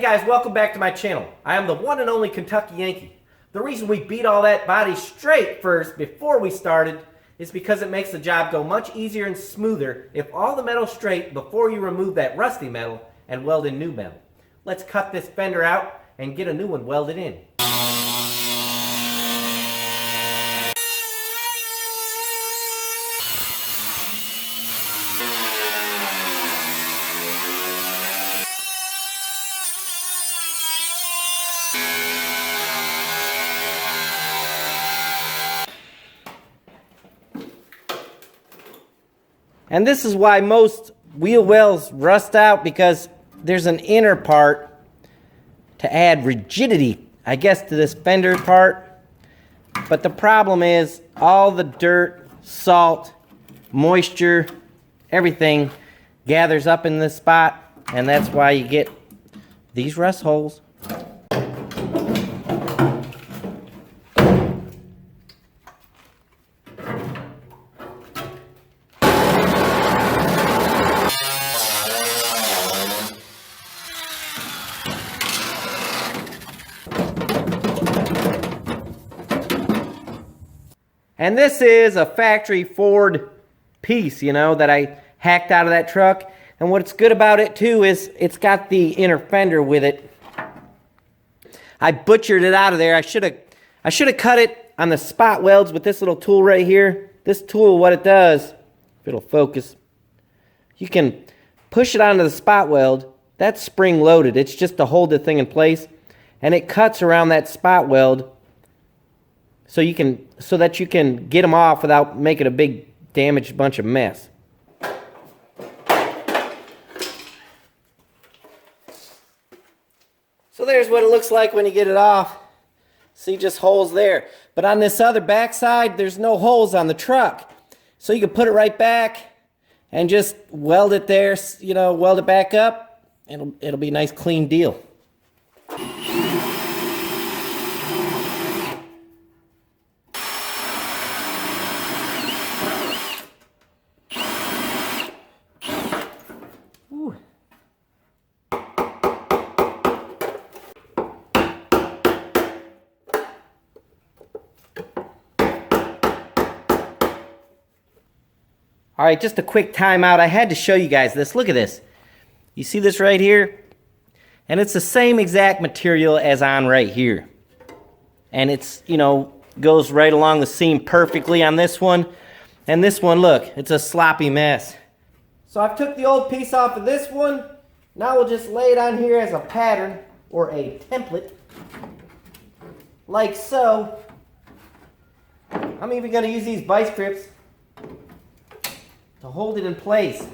guys, welcome back to my channel. I am the one and only Kentucky Yankee. The reason we beat all that body straight first before we started is because it makes the job go much easier and smoother if all the metal's straight before you remove that rusty metal and weld in new metal. Let's cut this fender out and get a new one welded in. And this is why most wheel wells rust out, because there's an inner part to add rigidity, I guess, to this fender part. But the problem is all the dirt, salt, moisture, everything gathers up in this spot, and that's why you get these rust holes. And this is a factory Ford piece, you know, that I hacked out of that truck. And what's good about it too is it's got the inner fender with it. I butchered it out of there. I should have cut it on the spot welds with this little tool right here. This tool, what it does, if it'll focus, you can push it onto the spot weld. That's spring loaded. It's just to hold the thing in place. And it cuts around that spot weld so that you can get them off without making a big damaged bunch of mess. So there's what it looks like when you get it off. See, just holes there. But on this other back side, there's no holes on the truck. So you can put it right back and just weld it there, you know, weld it back up. It'll be a nice clean deal. All right, just a quick timeout. I had to show you guys this. Look at this. You see this right here? And it's the same exact material as on right here. And it's, you know, goes right along the seam perfectly on this one. And this one, look, it's a sloppy mess. So I've took the old piece off of this one. Now we'll just lay it on here as a pattern or a template. Like so. I'm even going to use these vice grips to hold it in place.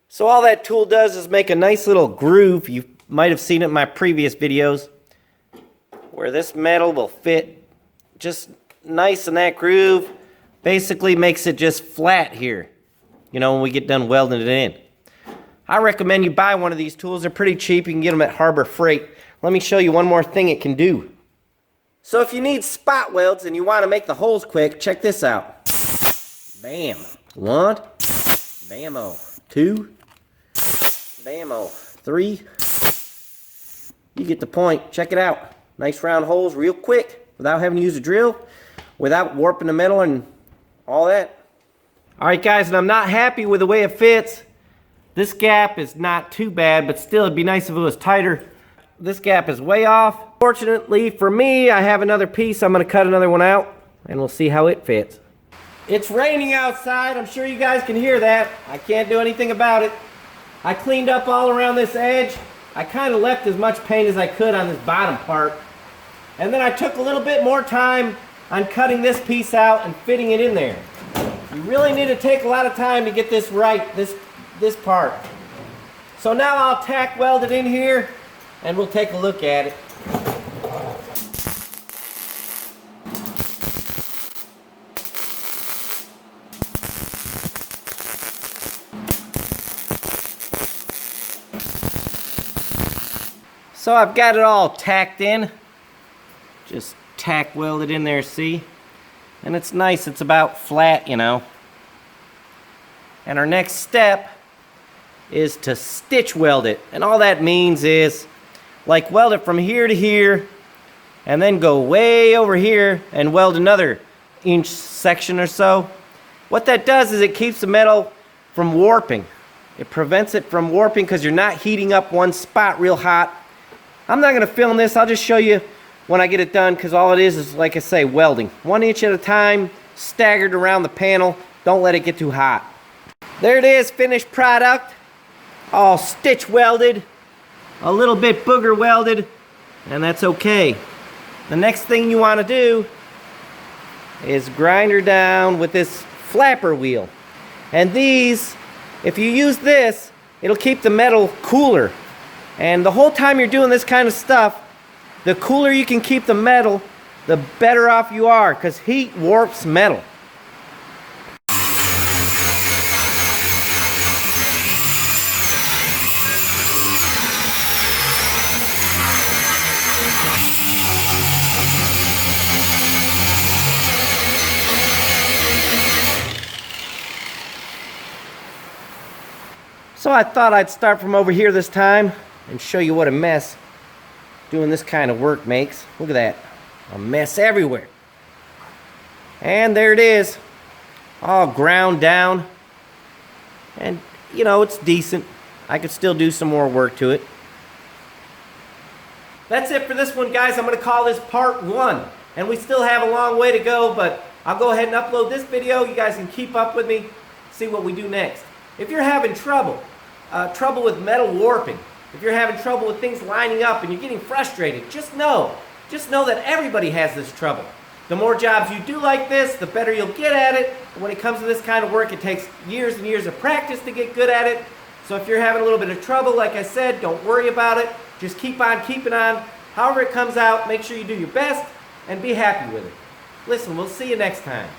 So all that tool does is make a nice little groove. You might have seen it in my previous videos where this metal will fit just nice in that groove. Basically makes it just flat here, you know, when we get done welding it in. I recommend you buy one of these tools. They're pretty cheap. You can get them at Harbor Freight. Let me show you one more thing it can do. So if you need spot welds and you want to make the holes quick, check this out. Bam. One. Bam-o. Two. Bam-o. Three. You get the point. Check it out. Nice round holes real quick without having to use a drill, without warping the metal and all that. Alright guys, and I'm not happy with the way it fits. This gap is not too bad, but still it'd be nice if it was tighter. This gap is way off. Fortunately for me, I have another piece. I'm going to cut another one out and we'll see how it fits. It's raining outside. I'm sure you guys can hear that. I can't do anything about it. I cleaned up all around this edge. I kind of left as much paint as I could on this bottom part. And then I took a little bit more time on cutting this piece out and fitting it in there. You really need to take a lot of time to get this right, this part. So now I'll tack weld it in here and we'll take a look at it. So I've got it all tacked in. Just tack welded in there, see? And it's nice, it's about flat, you know. And our next step is to stitch weld it. And all that means is, like, weld it from here to here, and then go way over here and weld another inch section or so. What that does is it keeps the metal from warping. It prevents it from warping because you're not heating up one spot real hot. I'm not going to film this, I'll just show you when I get it done, because all it is, like I say, welding. 1 inch at a time, staggered around the panel. Don't let it get too hot. There it is, finished product. All stitch welded, a little bit booger welded, and that's okay. The next thing you want to do is grind her down with this flapper wheel. And these, if you use this, it'll keep the metal cooler. And the whole time you're doing this kind of stuff, the cooler you can keep the metal, the better off you are, because heat warps metal. So I thought I'd start from over here this time and show you what a mess doing this kind of work makes. Look at that, a mess everywhere. And there it is, all ground down. And you know, it's decent. I could still do some more work to it. That's it for this one, guys. I'm going to call this part 1. And we still have a long way to go, but I'll go ahead and upload this video. You guys can keep up with me, see what we do next. If you're having trouble with metal warping, if you're having trouble with things lining up and you're getting frustrated, just know that everybody has this trouble. The more jobs you do like this, the better you'll get at it. And when it comes to this kind of work, it takes years and years of practice to get good at it. So if you're having a little bit of trouble, like I said, don't worry about it. Just keep on keeping on. However it comes out, make sure you do your best and be happy with it. Listen, we'll see you next time.